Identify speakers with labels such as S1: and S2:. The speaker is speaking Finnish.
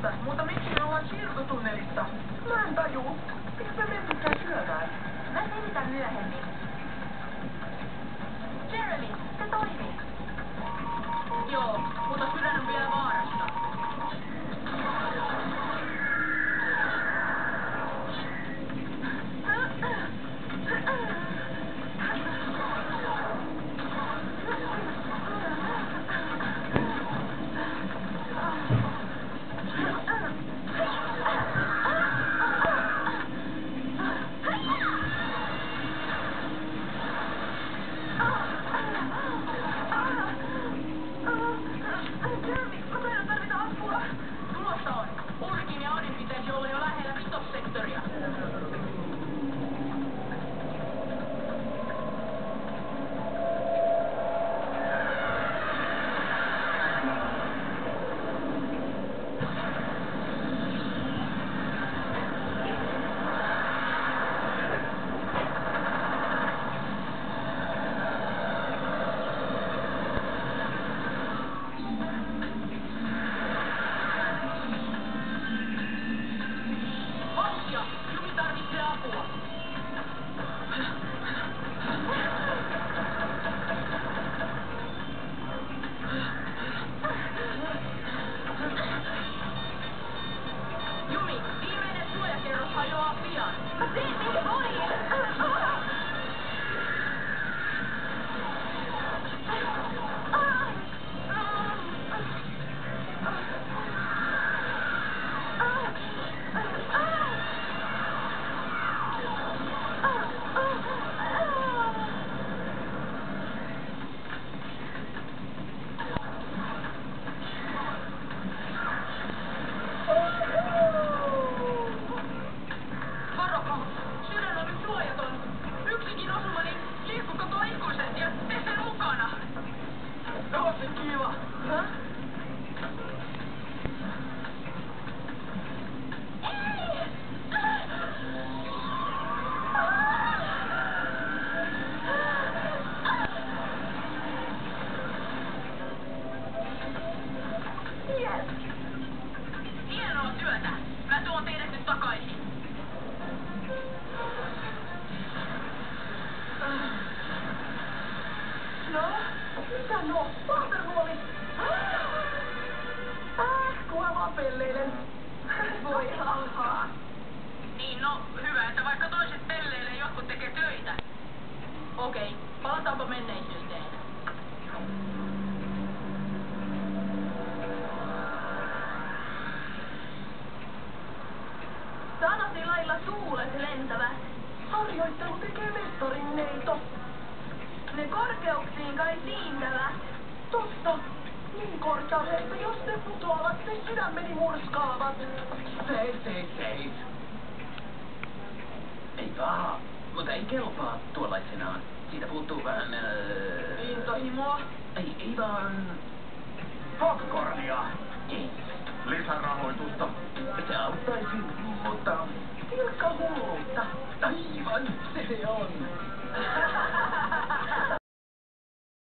S1: päästä, mutta miksi me ollaan siirtotunnelissa? Mä en tajuu. Miksi me mennytkään syömään?
S2: Mä selitän myöhemmin. Jeremy, se toimii.
S3: Joo, mutta sydän on vielä vaarassa.
S2: Jeremy, mä taidan tarvita apua.
S3: Tulossa on. Ulrikin ja Odin pitäisi olla jo lähellä vitossektoria. Vauhtia! Jumi tarvitsee apua. Jumi, viimeinen suojakerros hajoaa pian.
S2: Mä teen minkä voin.
S3: Varokaa! Sydän on nyt suojaton. Yksikin osuma, niin liikku koko ikuisesti ja tee sen mukana.
S1: Tosi kiva. Häh?
S2: Yes.
S3: Hienoa työtä. Mä tuon teidät nyt takaisin.
S1: No? Mitä no? Waterwalli! Kuva vaan pelleilen.
S2: Voi halhaa.
S3: Niin no, hyvä, että vaikka toiset pelleilee, jotkut tekee töitä. Okei, palataanpa menneisyyteen.
S2: Sanasi lailla tuulet lentävät.
S1: Harjoittelu tekee mestarin, neito.
S2: Ne korkeuksiin kai siintävät.
S1: Totta. Niin korkealle, että jos ne putoavat, ne sydämeni murskaavat.
S4: Seis. Ei paha, mutta ei kelpaa tuollaisenaan. Siitä puuttuu vähän...
S3: Intohimoa.
S4: Ei vaan...
S5: Popcornia!
S4: Ei.
S5: Lisärahoitusta.
S4: Se auttaisi, mutta...
S1: Pilkka hulluutta.
S4: Aivan, se on.